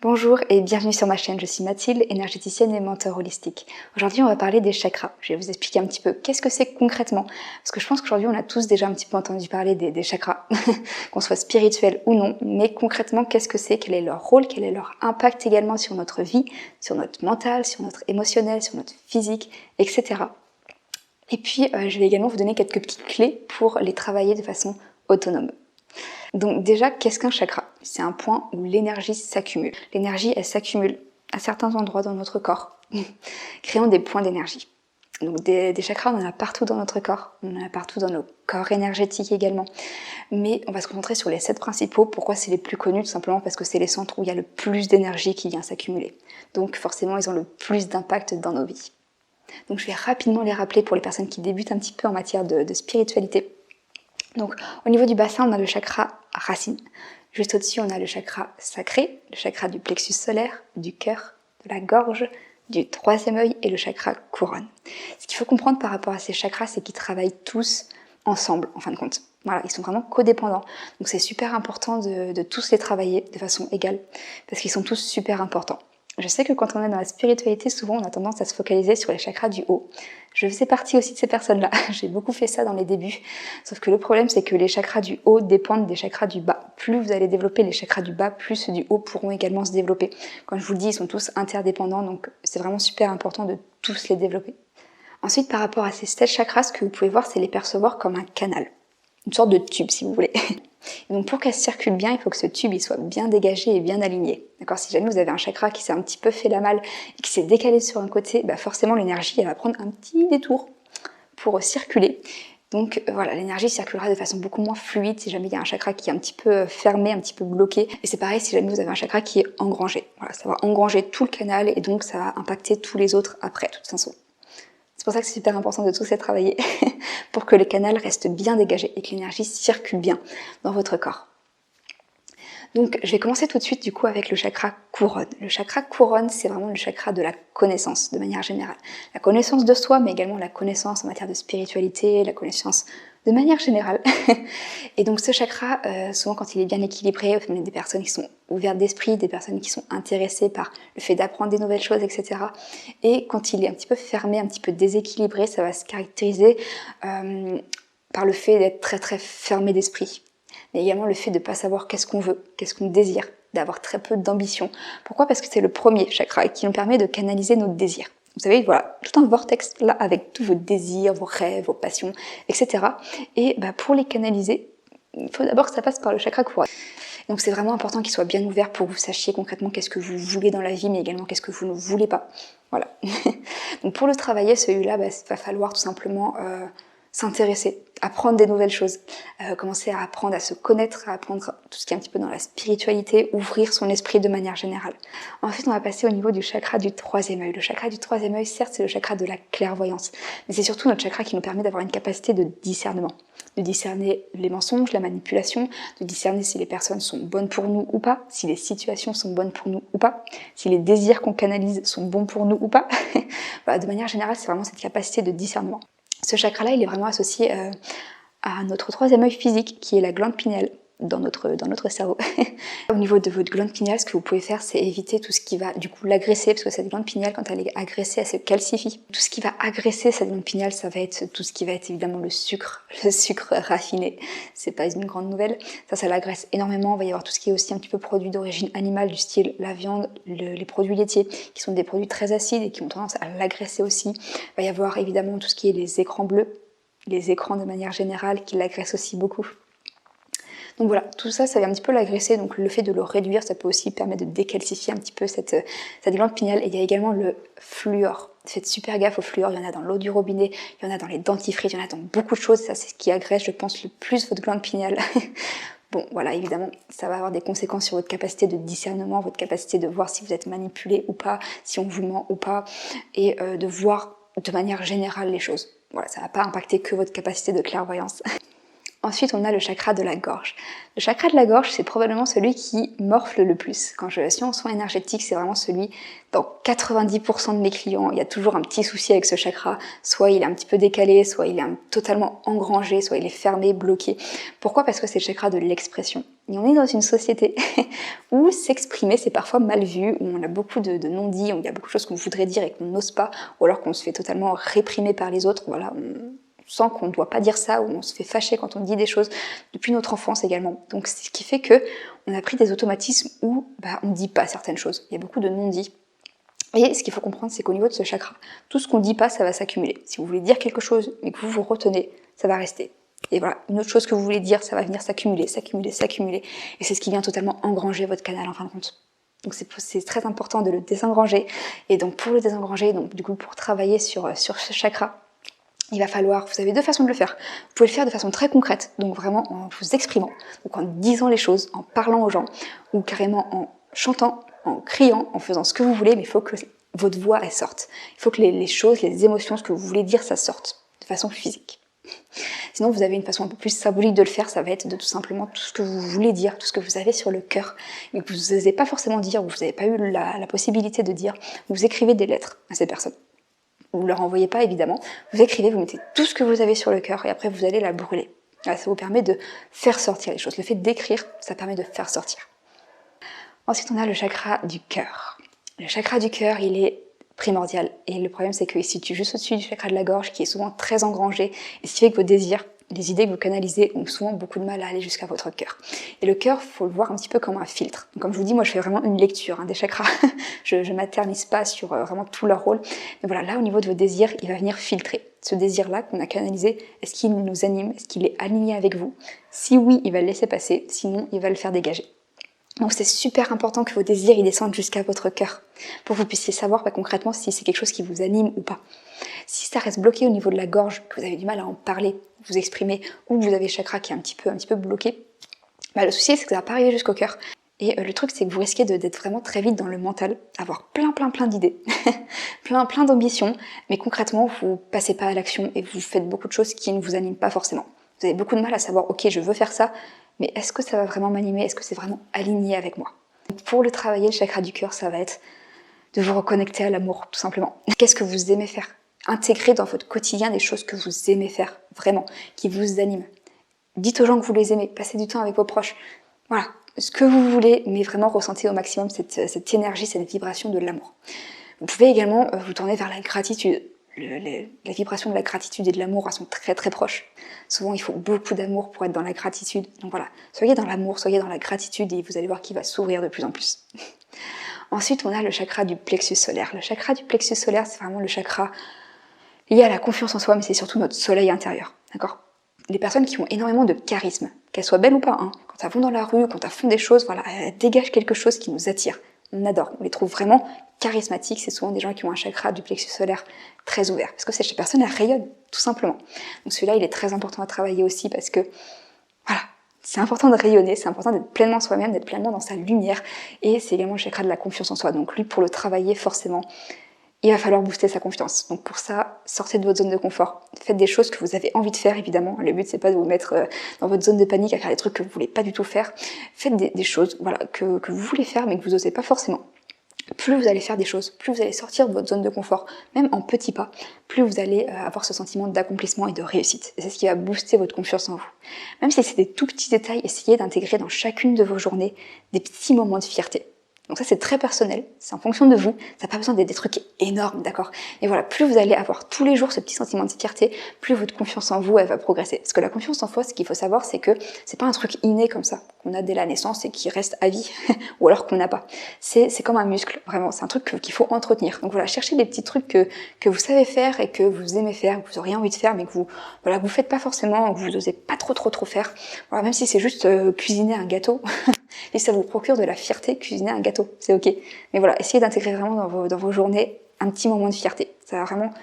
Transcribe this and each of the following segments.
Bonjour et bienvenue sur ma chaîne, je suis Mathilde, énergéticienne et mentor holistique. Aujourd'hui on va parler des chakras. Je vais vous expliquer un petit peu qu'est-ce que c'est concrètement, parce que je pense qu'aujourd'hui on a tous déjà un petit peu entendu parler des chakras, qu'on soit spirituel ou non, mais concrètement qu'est-ce que c'est, quel est leur rôle, quel est leur impact également sur notre vie, sur notre mental, sur notre émotionnel, sur notre physique, etc. Et puis je vais également vous donner quelques petites clés pour les travailler de façon autonome. Donc déjà, qu'est-ce qu'un chakra? C'est un point où l'énergie s'accumule. L'énergie, elle s'accumule à certains endroits dans notre corps, créant des points d'énergie. Donc des chakras, on en a partout dans notre corps, on en a partout dans nos corps énergétiques également. Mais on va se concentrer sur les 7 principaux. Pourquoi c'est les plus connus? Tout simplement parce que c'est les centres où il y a le plus d'énergie qui vient s'accumuler. Donc forcément, ils ont le plus d'impact dans nos vies. Donc je vais rapidement les rappeler pour les personnes qui débutent un petit peu en matière de spiritualité. Donc au niveau du bassin, on a le chakra racine. Juste au-dessus, on a le chakra sacré, le chakra du plexus solaire, du cœur, de la gorge, du 3e œil et le chakra couronne. Ce qu'il faut comprendre par rapport à ces chakras, c'est qu'ils travaillent tous ensemble, en fin de compte. Voilà, ils sont vraiment codépendants. Donc c'est super important de tous les travailler de façon égale, parce qu'ils sont tous super importants. Je sais que quand on est dans la spiritualité, souvent on a tendance à se focaliser sur les chakras du haut. Je faisais partie aussi de ces personnes-là, j'ai beaucoup fait ça dans les débuts. Sauf que le problème, c'est que les chakras du haut dépendent des chakras du bas. Plus vous allez développer les chakras du bas, plus ceux du haut pourront également se développer. Comme je vous le dis, ils sont tous interdépendants, donc c'est vraiment super important de tous les développer. Ensuite, par rapport à ces 7 chakras, ce que vous pouvez voir, c'est les percevoir comme un canal. Une sorte de tube, si vous voulez. Et donc pour qu'elle circule bien, il faut que ce tube il soit bien dégagé et bien aligné. D'accord? Si jamais vous avez un chakra qui s'est un petit peu fait la malle et qui s'est décalé sur un côté, bah forcément l'énergie elle va prendre un petit détour pour circuler. Donc voilà, l'énergie circulera de façon beaucoup moins fluide si jamais il y a un chakra qui est un petit peu fermé, un petit peu bloqué. Et c'est pareil si jamais vous avez un chakra qui est engrangé. Voilà, ça va engranger tout le canal et donc ça va impacter tous les autres après, de toute façon. C'est pour ça que c'est super important de tous les travailler pour que le canal reste bien dégagé et que l'énergie circule bien dans votre corps. Donc je vais commencer tout de suite du coup avec le chakra couronne. Le chakra couronne, c'est vraiment le chakra de la connaissance de manière générale. La connaissance de soi, mais également la connaissance en matière de spiritualité, la connaissance de manière générale. Et donc ce chakra, souvent quand il est bien équilibré, on a des personnes qui sont ouvertes d'esprit, des personnes qui sont intéressées par le fait d'apprendre des nouvelles choses, etc. Et quand il est un petit peu fermé, un petit peu déséquilibré, ça va se caractériser par le fait d'être très très fermé d'esprit. Mais également le fait de ne pas savoir qu'est-ce qu'on veut, qu'est-ce qu'on désire, d'avoir très peu d'ambition. Pourquoi? Parce que c'est le premier chakra qui nous permet de canaliser nos désirs. Vous savez, voilà, tout un vortex là avec tous vos désirs, vos rêves, vos passions, etc. Et bah, pour les canaliser, il faut d'abord que ça passe par le chakra couronne. Donc c'est vraiment important qu'il soit bien ouvert pour que vous sachiez concrètement qu'est-ce que vous voulez dans la vie, mais également qu'est-ce que vous ne voulez pas. Voilà. Donc pour le travailler, celui-là, bah, il va falloir tout simplement s'intéresser, apprendre des nouvelles choses, commencer à apprendre à se connaître, à apprendre tout ce qui est un petit peu dans la spiritualité, ouvrir son esprit de manière générale. Ensuite, on va passer au niveau du chakra du 3e œil. Le chakra du 3e œil, certes, c'est le chakra de la clairvoyance, mais c'est surtout notre chakra qui nous permet d'avoir une capacité de discernement, de discerner les mensonges, la manipulation, de discerner si les personnes sont bonnes pour nous ou pas, si les situations sont bonnes pour nous ou pas, si les désirs qu'on canalise sont bons pour nous ou pas. Voilà, de manière générale, c'est vraiment cette capacité de discernement. Ce chakra-là, il est vraiment associé à notre 3e œil physique, qui est la glande pinéale dans notre cerveau. Au niveau de votre glande pinéale, ce que vous pouvez faire, c'est éviter tout ce qui va du coup l'agresser, parce que cette glande pinéale, quand elle est agressée, elle se calcifie. Tout ce qui va agresser cette glande pinéale, ça va être tout ce qui va être évidemment le sucre raffiné. C'est pas une grande nouvelle. Ça l'agresse énormément. Il va y avoir tout ce qui est aussi un petit peu produit d'origine animale, du style la viande, les produits laitiers, qui sont des produits très acides et qui ont tendance à l'agresser aussi. Il va y avoir évidemment tout ce qui est les écrans bleus, les écrans de manière générale, qui l'agressent aussi beaucoup. Donc voilà, tout ça, ça vient un petit peu l'agresser, donc le fait de le réduire, ça peut aussi permettre de décalcifier un petit peu cette glande pinéale. Et il y a également le fluor. Faites super gaffe au fluor, il y en a dans l'eau du robinet, il y en a dans les dentifrices, il y en a dans beaucoup de choses, ça c'est ce qui agresse, je pense, le plus votre glande pinéale. Bon, voilà, évidemment, ça va avoir des conséquences sur votre capacité de discernement, votre capacité de voir si vous êtes manipulé ou pas, si on vous ment ou pas, et de voir de manière générale les choses. Voilà, ça va pas impacter que votre capacité de clairvoyance. Ensuite, on a le chakra de la gorge. Le chakra de la gorge, c'est probablement celui qui morfle le plus. Quand je suis en soins énergétiques, c'est vraiment celui, dans 90% de mes clients, il y a toujours un petit souci avec ce chakra. Soit il est un petit peu décalé, soit il est totalement engrangé, soit il est fermé, bloqué. Pourquoi? Parce que c'est le chakra de l'expression. Et on est dans une société où s'exprimer, c'est parfois mal vu, où on a beaucoup de non-dits, où il y a beaucoup de choses qu'on voudrait dire et qu'on n'ose pas, ou alors qu'on se fait totalement réprimer par les autres. Voilà, on sent qu'on ne doit pas dire ça, ou on se fait fâcher quand on dit des choses, depuis notre enfance également. Donc c'est ce qui fait que on a pris des automatismes où on ne dit pas certaines choses. Il y a beaucoup de non-dits. Et ce qu'il faut comprendre, c'est qu'au niveau de ce chakra, tout ce qu'on ne dit pas, ça va s'accumuler. Si vous voulez dire quelque chose, mais que vous vous retenez, ça va rester. Et voilà, une autre chose que vous voulez dire, ça va venir s'accumuler, s'accumuler, s'accumuler. Et c'est ce qui vient totalement engranger votre canal en fin de compte. Donc c'est très important de le désengranger. Et donc pour le désengranger, donc du coup pour travailler sur ce chakra, il va falloir, vous avez deux façons de le faire. Vous pouvez le faire de façon très concrète, donc vraiment en vous exprimant, donc en disant les choses, en parlant aux gens, ou carrément en chantant, en criant, en faisant ce que vous voulez, mais il faut que votre voix elle sorte. Il faut que les choses, les émotions, ce que vous voulez dire, ça sorte de façon physique. Sinon, vous avez une façon un peu plus symbolique de le faire, ça va être de tout simplement tout ce que vous voulez dire, tout ce que vous avez sur le cœur, mais que vous n'osez pas forcément dire, ou vous n'avez pas eu la possibilité de dire, vous écrivez des lettres à ces personnes. Vous ne leur envoyez pas évidemment, vous écrivez, vous mettez tout ce que vous avez sur le cœur et après vous allez la brûler. Là, ça vous permet de faire sortir les choses. Le fait d'écrire, ça permet de faire sortir. Ensuite, on a le chakra du cœur. Le chakra du cœur, il est primordial. Et le problème, c'est qu'il se situe juste au-dessus du chakra de la gorge, qui est souvent très engrangé, et ce qui fait que vos désirs, les idées que vous canalisez ont souvent beaucoup de mal à aller jusqu'à votre cœur. Et le cœur, faut le voir un petit peu comme un filtre. Donc, comme je vous dis, moi je fais vraiment une lecture des chakras. je m'éternise pas sur vraiment tout leur rôle. Mais voilà, là au niveau de vos désirs, il va venir filtrer. Ce désir-là qu'on a canalisé, est-ce qu'il nous anime? Est-ce qu'il est aligné avec vous? Si oui, il va le laisser passer. Sinon, il va le faire dégager. Donc c'est super important que vos désirs ils descendent jusqu'à votre cœur pour que vous puissiez savoir concrètement si c'est quelque chose qui vous anime ou pas. Si ça reste bloqué au niveau de la gorge, que vous avez du mal à en parler, vous exprimer, ou que vous avez le chakra qui est un petit peu bloqué, le souci c'est que ça va pas arriver jusqu'au cœur. Et le truc c'est que vous risquez d'être vraiment très vite dans le mental, avoir plein d'idées, plein d'ambitions, mais concrètement vous passez pas à l'action et vous faites beaucoup de choses qui ne vous animent pas forcément. Vous avez beaucoup de mal à savoir, ok je veux faire ça, mais est-ce que ça va vraiment m'animer? Est-ce que c'est vraiment aligné avec moi? Pour le travailler, le chakra du cœur, ça va être de vous reconnecter à l'amour, tout simplement. Qu'est-ce que vous aimez faire? Intégrer dans votre quotidien des choses que vous aimez faire, vraiment, qui vous animent. Dites aux gens que vous les aimez, passez du temps avec vos proches. Voilà, ce que vous voulez, mais vraiment ressentez au maximum cette énergie, cette vibration de l'amour. Vous pouvez également vous tourner vers la gratitude. La vibration de la gratitude et de l'amour sont très proches. Souvent, il faut beaucoup d'amour pour être dans la gratitude. Donc voilà, soyez dans l'amour, soyez dans la gratitude et vous allez voir qu'il va s'ouvrir de plus en plus. Ensuite, on a le chakra du plexus solaire. Le chakra du plexus solaire, c'est vraiment le chakra lié à la confiance en soi, mais c'est surtout notre soleil intérieur. D'accord? Les personnes qui ont énormément de charisme, qu'elles soient belles ou pas, quand elles vont dans la rue, quand elles font des choses, voilà, elles dégagent quelque chose qui nous attire. On adore, on les trouve vraiment charismatiques, c'est souvent des gens qui ont un chakra du plexus solaire très ouvert, parce que ces personnes, elles rayonnent, tout simplement. Donc celui-là, il est très important à travailler aussi, parce que, voilà, c'est important de rayonner, c'est important d'être pleinement soi-même, d'être pleinement dans sa lumière, et c'est également le chakra de la confiance en soi. Donc lui, pour le travailler, forcément, il va falloir booster sa confiance. Donc pour ça, sortez de votre zone de confort. Faites des choses que vous avez envie de faire, évidemment. Le but, c'est pas de vous mettre dans votre zone de panique à faire des trucs que vous voulez pas du tout faire. Faites des choses voilà, que vous voulez faire, mais que vous n'osez pas forcément. Plus vous allez faire des choses, plus vous allez sortir de votre zone de confort, même en petits pas, plus vous allez avoir ce sentiment d'accomplissement et de réussite. Et c'est ce qui va booster votre confiance en vous. Même si c'est des tout petits détails, essayez d'intégrer dans chacune de vos journées des petits moments de fierté. Donc ça, c'est très personnel, c'est en fonction de vous, ça n'a pas besoin d'être des trucs énormes, d'accord? Et voilà, plus vous allez avoir tous les jours ce petit sentiment de fierté, plus votre confiance en vous, elle va progresser. Parce que la confiance en soi, ce qu'il faut savoir, c'est que c'est pas un truc inné comme ça, qu'on a dès la naissance et qui reste à vie, ou alors qu'on n'a pas. C'est comme un muscle, vraiment, c'est un truc qu'il faut entretenir. Donc voilà, cherchez des petits trucs que vous savez faire et que vous aimez faire, que vous auriez envie de faire, mais que vous faites pas forcément, que vous n'osez pas trop faire. Voilà, même si c'est juste cuisiner un gâteau, et ça vous procure de la fierté, cuisiner un gâteau, c'est ok. Mais voilà, essayez d'intégrer vraiment dans vos journées un petit moment de fierté. Ça va vraiment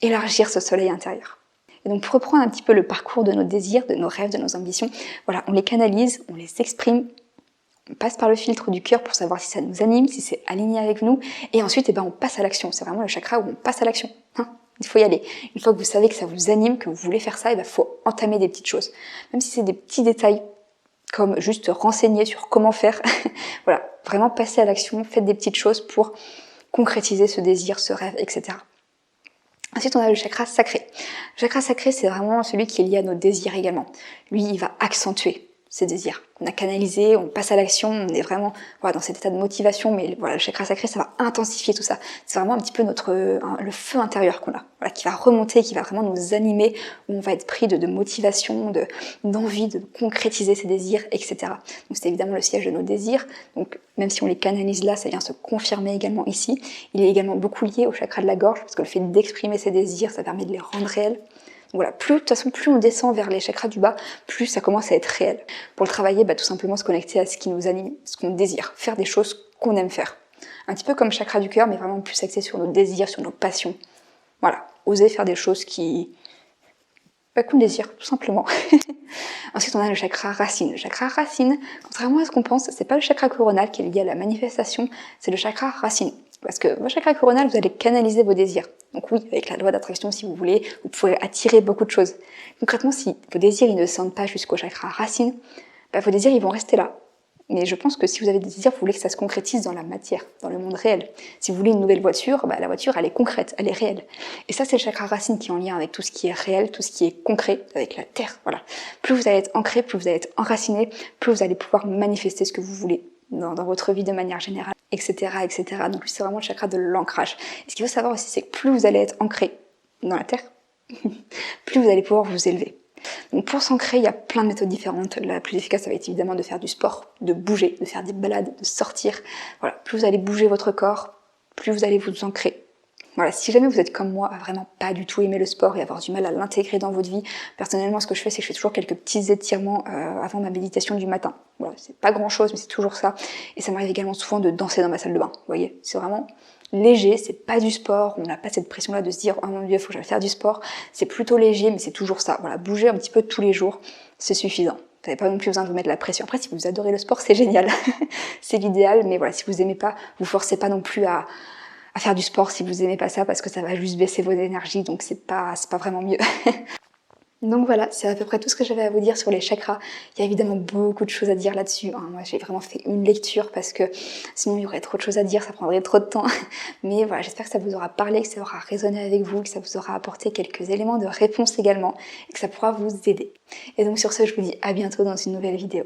élargir ce soleil intérieur. Et donc pour reprendre un petit peu le parcours de nos désirs, de nos rêves, de nos ambitions, voilà, on les canalise, on les exprime, on passe par le filtre du cœur pour savoir si ça nous anime, si c'est aligné avec nous, et ensuite on passe à l'action. C'est vraiment le chakra où on passe à l'action. il faut y aller. Une fois que vous savez que ça vous anime, que vous voulez faire ça, il faut entamer des petites choses. Même si c'est des petits détails, comme juste renseigner sur comment faire. Voilà, vraiment passer à l'action, faites des petites choses pour concrétiser ce désir, ce rêve, etc. Ensuite, on a le chakra sacré. Le chakra sacré, c'est vraiment celui qui est lié à nos désirs également. Lui, il va accentuer ces désirs. On a canalisé, on passe à l'action, on est vraiment voilà, dans cet état de motivation, mais voilà, le chakra sacré, ça va intensifier tout ça. C'est vraiment un petit peu le feu intérieur qu'on a, voilà, qui va remonter, qui va vraiment nous animer, où on va être pris de motivation, d'envie de concrétiser ses désirs, etc. Donc c'est évidemment le siège de nos désirs, donc même si on les canalise là, ça vient se confirmer également ici. Il est également beaucoup lié au chakra de la gorge, parce que le fait d'exprimer ses désirs, ça permet de les rendre réels. Voilà, de toute façon, plus on descend vers les chakras du bas, plus ça commence à être réel. Pour le travailler, tout simplement se connecter à ce qui nous anime, ce qu'on désire, faire des choses qu'on aime faire. Un petit peu comme chakra du cœur, mais vraiment plus axé sur nos désirs, sur nos passions. Voilà, oser faire des choses qu'on désire, tout simplement. Ensuite, on a le chakra racine. Le chakra racine, contrairement à ce qu'on pense, c'est pas le chakra coronal qui est lié à la manifestation, c'est le chakra racine. Parce que votre chakra coronal, vous allez canaliser vos désirs. Donc oui, avec la loi d'attraction, si vous voulez, vous pourrez attirer beaucoup de choses. Concrètement, si vos désirs ils ne descendent pas jusqu'au chakra racine, vos désirs ils vont rester là. Mais je pense que si vous avez des désirs, vous voulez que ça se concrétise dans la matière, dans le monde réel. Si vous voulez une nouvelle voiture, la voiture elle est concrète, elle est réelle. Et ça c'est le chakra racine qui est en lien avec tout ce qui est réel, tout ce qui est concret, avec la terre. Voilà. Plus vous allez être ancré, plus vous allez être enraciné, plus vous allez pouvoir manifester ce que vous voulez dans votre vie de manière générale, etc., etc. Donc c'est vraiment le chakra de l'ancrage. Et ce qu'il faut savoir aussi, c'est que plus vous allez être ancré dans la terre, plus vous allez pouvoir vous élever. Donc pour s'ancrer, il y a plein de méthodes différentes. La plus efficace, ça va être évidemment de faire du sport, de bouger, de faire des balades, de sortir. Voilà, plus vous allez bouger votre corps, plus vous allez vous ancrer. Voilà, si jamais vous êtes comme moi, à vraiment pas du tout aimer le sport et avoir du mal à l'intégrer dans votre vie, personnellement, ce que je fais, c'est que je fais toujours quelques petits étirements avant ma méditation du matin. Voilà, c'est pas grand chose, mais c'est toujours ça. Et ça m'arrive également souvent de danser dans ma salle de bain. Vous voyez, c'est vraiment léger, c'est pas du sport, on n'a pas cette pression-là de se dire « Oh mon Dieu, faut que j'aille faire du sport ». C'est plutôt léger, mais c'est toujours ça. Voilà, bouger un petit peu tous les jours, c'est suffisant. Vous n'avez pas non plus besoin de vous mettre la pression. Après, si vous adorez le sport, c'est génial. C'est l'idéal, mais voilà, si vous aimez pas, vous forcez pas non plus à faire du sport si vous aimez pas ça, parce que ça va juste baisser vos énergies, donc c'est pas vraiment mieux. Donc voilà, c'est à peu près tout ce que j'avais à vous dire sur les chakras. Il y a évidemment beaucoup de choses à dire là-dessus. Moi, j'ai vraiment fait une lecture parce que sinon il y aurait trop de choses à dire, ça prendrait trop de temps. Mais voilà, j'espère que ça vous aura parlé, que ça aura résonné avec vous, que ça vous aura apporté quelques éléments de réponse également et que ça pourra vous aider. Et donc sur ce, je vous dis à bientôt dans une nouvelle vidéo.